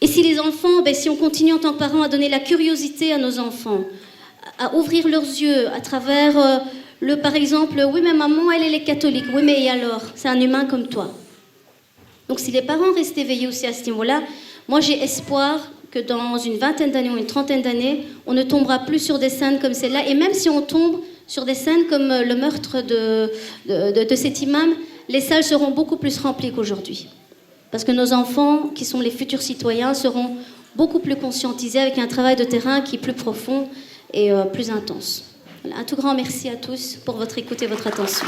Et si les enfants, si on continue en tant que parents à donner la curiosité à nos enfants, à ouvrir leurs yeux à travers par exemple, oui mais maman elle est catholique, oui mais et alors, c'est un humain comme toi. Donc si les parents restent éveillés aussi à ce niveau-là, moi j'ai espoir que dans une vingtaine d'années ou une trentaine d'années, on ne tombera plus sur des scènes comme celle-là. Et même si on tombe sur des scènes comme le meurtre de cet imam, les salles seront beaucoup plus remplies qu'aujourd'hui. Parce que nos enfants, qui sont les futurs citoyens, seront beaucoup plus conscientisés avec un travail de terrain qui est plus profond et plus intense. Voilà, un tout grand merci à tous pour votre écoute et votre attention.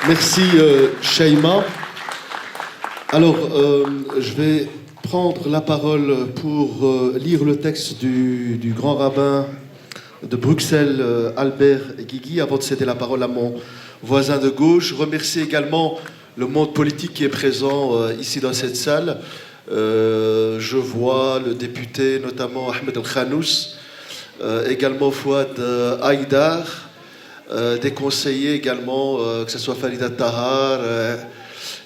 Merci Shaima. Alors, je vais prendre la parole pour lire le texte du grand rabbin de Bruxelles, Albert Guigui, avant de céder la parole à mon voisin de gauche. Je remercie également le monde politique qui est présent ici dans cette salle. Je vois le député, notamment Ahmed El-Khanous, également Fouad Haïdar, des conseillers également, que ce soit Farida Tahar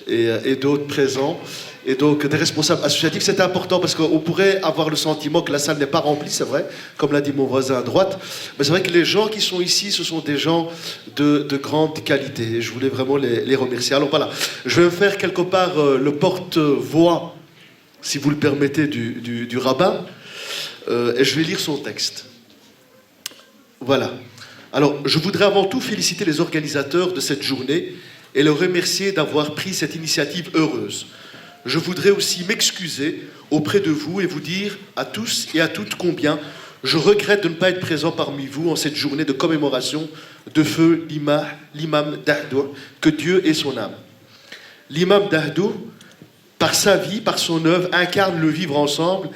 et d'autres présents. Et donc des responsables associatifs, c'est important parce qu'on pourrait avoir le sentiment que la salle n'est pas remplie, c'est vrai, comme l'a dit mon voisin à droite. Mais c'est vrai que les gens qui sont ici, ce sont des gens de grande qualité. Et je voulais vraiment les remercier. Alors voilà, je vais faire quelque part le porte-voix, si vous le permettez, du rabbin. Et je vais lire son texte. Voilà. Alors, je voudrais avant tout féliciter les organisateurs de cette journée et les remercier d'avoir pris cette initiative heureuse. Je voudrais aussi m'excuser auprès de vous et vous dire à tous et à toutes combien je regrette de ne pas être présent parmi vous en cette journée de commémoration de feu l'imam Dahdour, que Dieu ait son âme. L'imam Dahdour, par sa vie, par son œuvre, incarne le vivre ensemble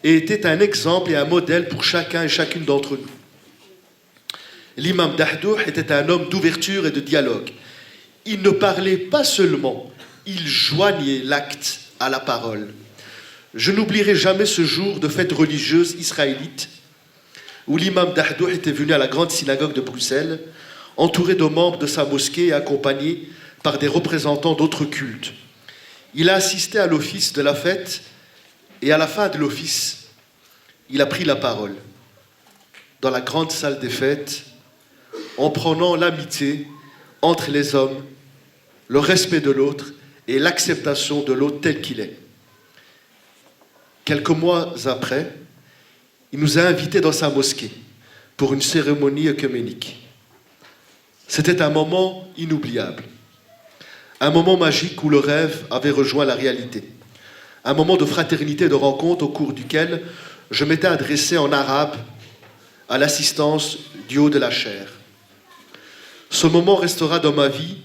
et était un exemple et un modèle pour chacun et chacune d'entre nous. L'imam Dahdour était un homme d'ouverture et de dialogue. Il ne parlait pas seulement, il joignait l'acte à la parole. Je n'oublierai jamais ce jour de fête religieuse israélite où l'imam Dahdour était venu à la grande synagogue de Bruxelles, entouré de membres de sa mosquée et accompagné par des représentants d'autres cultes. Il a assisté à l'office de la fête et à la fin de l'office, il a pris la parole dans la grande salle des fêtes en prônant l'amitié entre les hommes, le respect de l'autre et l'acceptation de l'autre tel qu'il est. Quelques mois après, il nous a invités dans sa mosquée pour une cérémonie œcuménique. C'était un moment inoubliable, un moment magique où le rêve avait rejoint la réalité, un moment de fraternité et de rencontre au cours duquel je m'étais adressé en arabe à l'assistance du haut de la chaire. Ce moment restera dans ma vie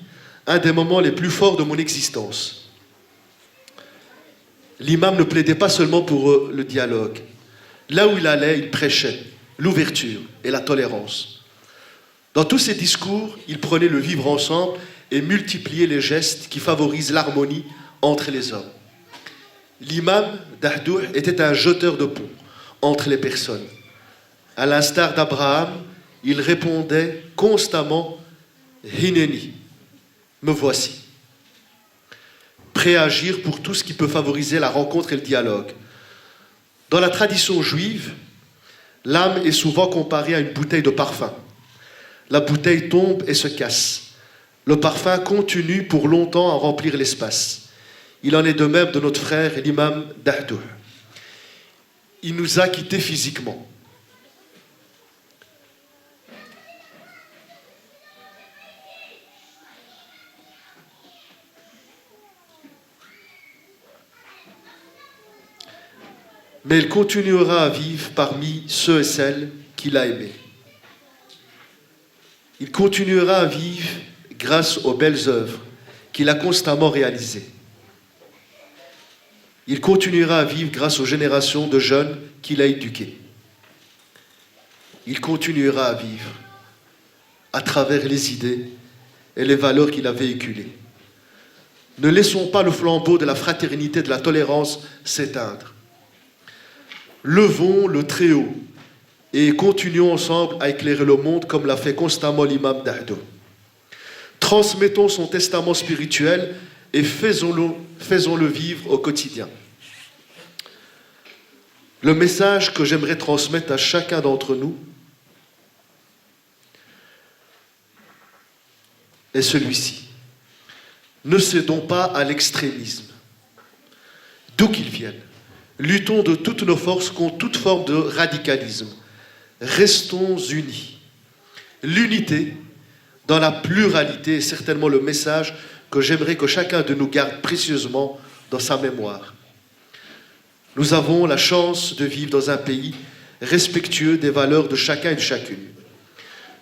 un des moments les plus forts de mon existence. L'imam ne plaidait pas seulement pour le dialogue. Là où il allait, il prêchait l'ouverture et la tolérance. Dans tous ses discours, il prenait le vivre ensemble et multipliait les gestes qui favorisent l'harmonie entre les hommes. L'imam Dahdour était un jeteur de pont entre les personnes. À l'instar d'Abraham, il répondait constamment « Hineni », me voici. Prêt à agir pour tout ce qui peut favoriser la rencontre et le dialogue. Dans la tradition juive, l'âme est souvent comparée à une bouteille de parfum. La bouteille tombe et se casse. Le parfum continue pour longtemps à remplir l'espace. Il en est de même de notre frère l'imam Dahdour. Il nous a quittés physiquement. Mais il continuera à vivre parmi ceux et celles qu'il a aimés. Il continuera à vivre grâce aux belles œuvres qu'il a constamment réalisées. Il continuera à vivre grâce aux générations de jeunes qu'il a éduquées. Il continuera à vivre à travers les idées et les valeurs qu'il a véhiculées. Ne laissons pas le flambeau de la fraternité et de la tolérance s'éteindre. Levons le très haut et continuons ensemble à éclairer le monde comme l'a fait constamment l'imam Dahdour. Transmettons son testament spirituel et faisons-le vivre au quotidien. Le message que j'aimerais transmettre à chacun d'entre nous est celui-ci. Ne cédons pas à l'extrémisme, d'où qu'il vienne. Luttons de toutes nos forces contre toute forme de radicalisme. Restons unis. L'unité dans la pluralité est certainement le message que j'aimerais que chacun de nous garde précieusement dans sa mémoire. Nous avons la chance de vivre dans un pays respectueux des valeurs de chacun et de chacune.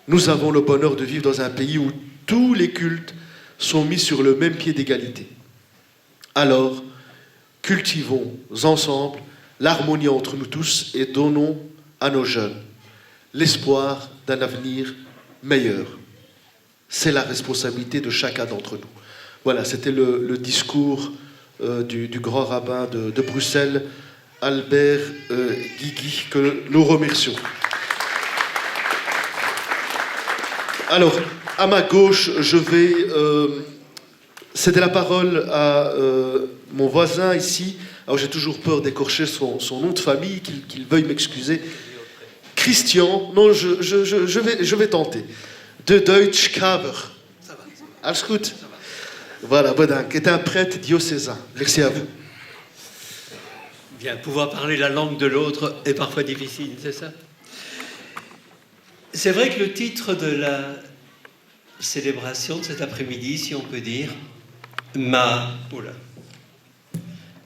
Nous avons le bonheur de vivre dans un pays où tous les cultes sont mis sur le même pied d'égalité. Alors, cultivons ensemble l'harmonie entre nous tous et donnons à nos jeunes l'espoir d'un avenir meilleur. C'est la responsabilité de chacun d'entre nous. Voilà, c'était le discours du grand rabbin de Bruxelles, Albert Guigui, que nous remercions. Alors, à ma gauche, je vais céder la parole à mon voisin ici. Alors, j'ai toujours peur d'écorcher son nom de famille, qu'il veuille m'excuser. Christian, non, je vais tenter. De Deutsch Kaver. Alles gut? Voilà, Bodin, qui est un prêtre diocésain. Merci à vous. Bien, pouvoir parler la langue de l'autre est parfois difficile, c'est ça? C'est vrai que le titre de la célébration de cet après-midi, si on peut dire, m'a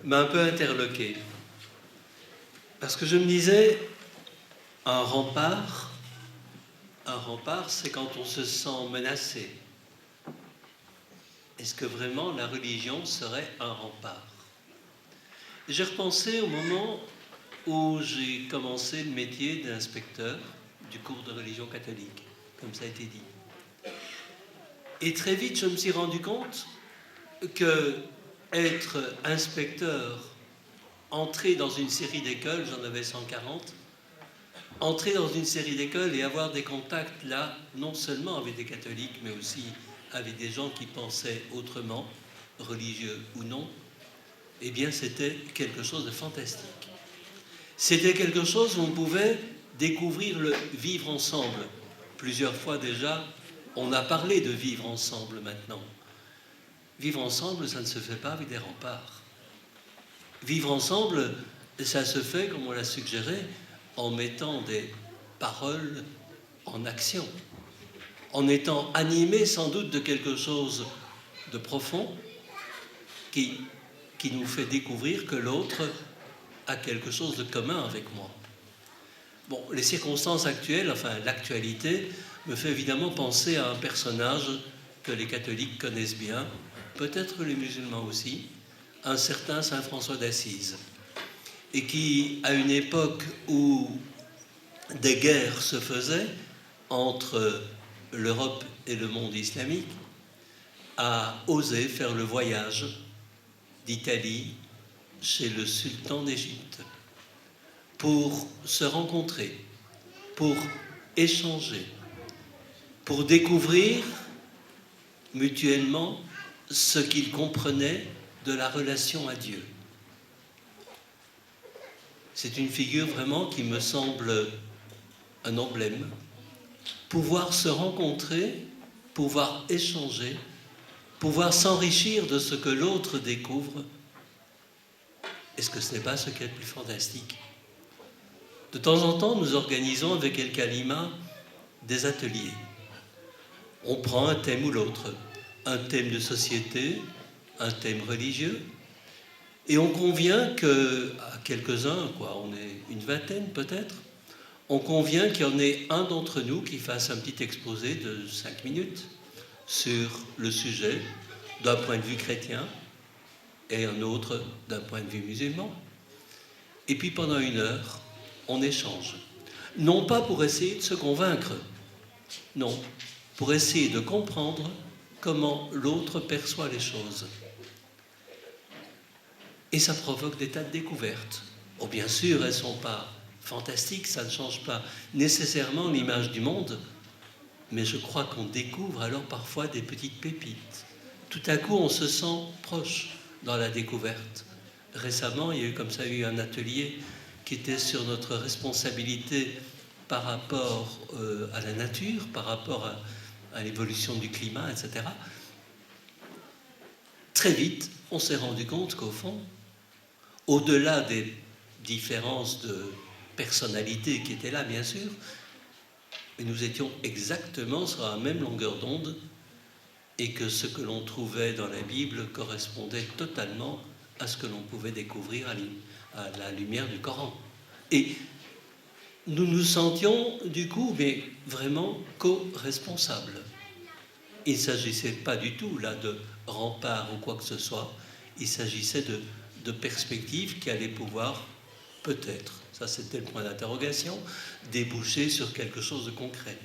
un peu interloqué. Parce que je me disais, un rempart, c'est quand on se sent menacé. Est-ce que vraiment la religion serait un rempart? J'ai repensé au moment où j'ai commencé le métier d'inspecteur du cours de religion catholique, comme ça a été dit. Et très vite, je me suis rendu compte que être inspecteur, entrer dans une série d'écoles, j'en avais 140, entrer dans une série d'écoles et avoir des contacts là, non seulement avec des catholiques, mais aussi avec des gens qui pensaient autrement, religieux ou non, eh bien c'était quelque chose de fantastique. C'était quelque chose où on pouvait découvrir le vivre ensemble. Plusieurs fois déjà, on a parlé de vivre ensemble maintenant. Vivre ensemble, ça ne se fait pas avec des remparts. Vivre ensemble, ça se fait, comme on l'a suggéré, en mettant des paroles en action, en étant animé sans doute de quelque chose de profond qui nous fait découvrir que l'autre a quelque chose de commun avec moi. Bon, les circonstances actuelles, enfin l'actualité, me fait évidemment penser à un personnage que les catholiques connaissent bien, peut-être les musulmans aussi, un certain saint François d'Assise, et qui, à une époque où des guerres se faisaient entre l'Europe et le monde islamique, a osé faire le voyage d'Italie chez le sultan d'Égypte pour se rencontrer, pour échanger, pour découvrir mutuellement ce qu'ils comprenaient de la relation à Dieu. C'est une figure vraiment qui me semble un emblème. Pouvoir se rencontrer, pouvoir échanger, pouvoir s'enrichir de ce que l'autre découvre, est-ce que ce n'est pas ce qui est le plus fantastique? De temps en temps, nous organisons avec El Kalima des ateliers. On prend un thème ou l'autre, un thème de société, un thème religieux, et on convient que, à quelques-uns, on est une vingtaine peut-être, on convient qu'il y en ait un d'entre nous qui fasse un petit exposé de 5 minutes sur le sujet d'un point de vue chrétien et un autre d'un point de vue musulman. Et puis pendant 1 heure, on échange. Non pas pour essayer de se convaincre, non, pour essayer de comprendre comment l'autre perçoit les choses. Et ça provoque des tas de découvertes. Oh, bien sûr, elles ne sont pas fantastiques, ça ne change pas nécessairement l'image du monde, mais je crois qu'on découvre alors parfois des petites pépites. Tout à coup, on se sent proche dans la découverte. Récemment, il y a eu comme ça un atelier qui était sur notre responsabilité par rapport à la nature, par rapport à l'évolution du climat, etc. Très vite, on s'est rendu compte qu'au fond, au-delà des différences de personnalité qui étaient là, bien sûr, nous étions exactement sur la même longueur d'onde et que ce que l'on trouvait dans la Bible correspondait totalement à ce que l'on pouvait découvrir à la lumière du Coran. Et nous nous sentions, du coup, mais vraiment co-responsables. Il ne s'agissait pas du tout, là, de rempart ou quoi que ce soit. Il s'agissait de perspectives qui allaient pouvoir, peut-être, ça c'était le point d'interrogation, déboucher sur quelque chose de concret.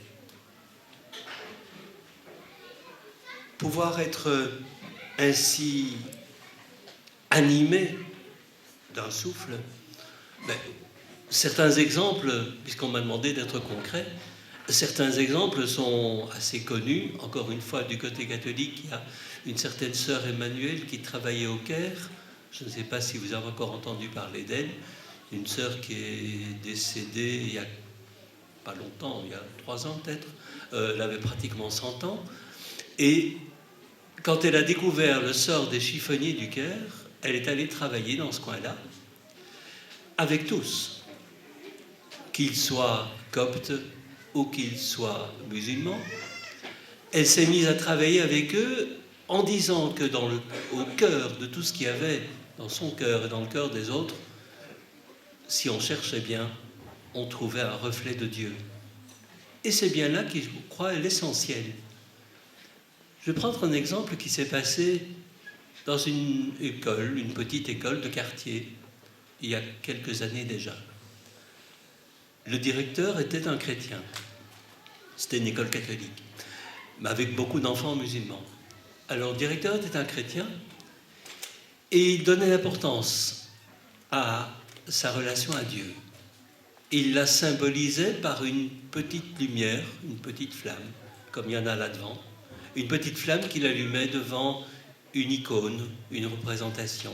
Pouvoir être ainsi animé d'un souffle, ben, certains exemples, puisqu'on m'a demandé d'être concret, certains exemples sont assez connus. Encore une fois, du côté catholique, il y a une certaine sœur Emmanuelle qui travaillait au Caire. Je ne sais pas si vous avez encore entendu parler d'elle. Une sœur qui est décédée il y a pas longtemps, il y a 3 ans peut-être. Elle avait pratiquement 100 ans. Et quand elle a découvert le sort des chiffonniers du Caire, elle est allée travailler dans ce coin-là, avec tous, qu'ils soient coptes ou qu'ils soient musulmans. Elle s'est mise à travailler avec eux en disant que au cœur de tout ce qu'il y avait dans son cœur et dans le cœur des autres, si on cherchait bien, on trouvait un reflet de Dieu. Et c'est bien là qui, je crois, est l'essentiel. Je vais prendre un exemple qui s'est passé dans une école, une petite école de quartier, il y a quelques années déjà. Le directeur était un chrétien. C'était une école catholique, mais avec beaucoup d'enfants musulmans. Alors, le directeur était un chrétien et il donnait l'importance à sa relation à Dieu. Il la symbolisait par une petite lumière, une petite flamme, comme il y en a là-devant. Une petite flamme qu'il allumait devant une icône, une représentation.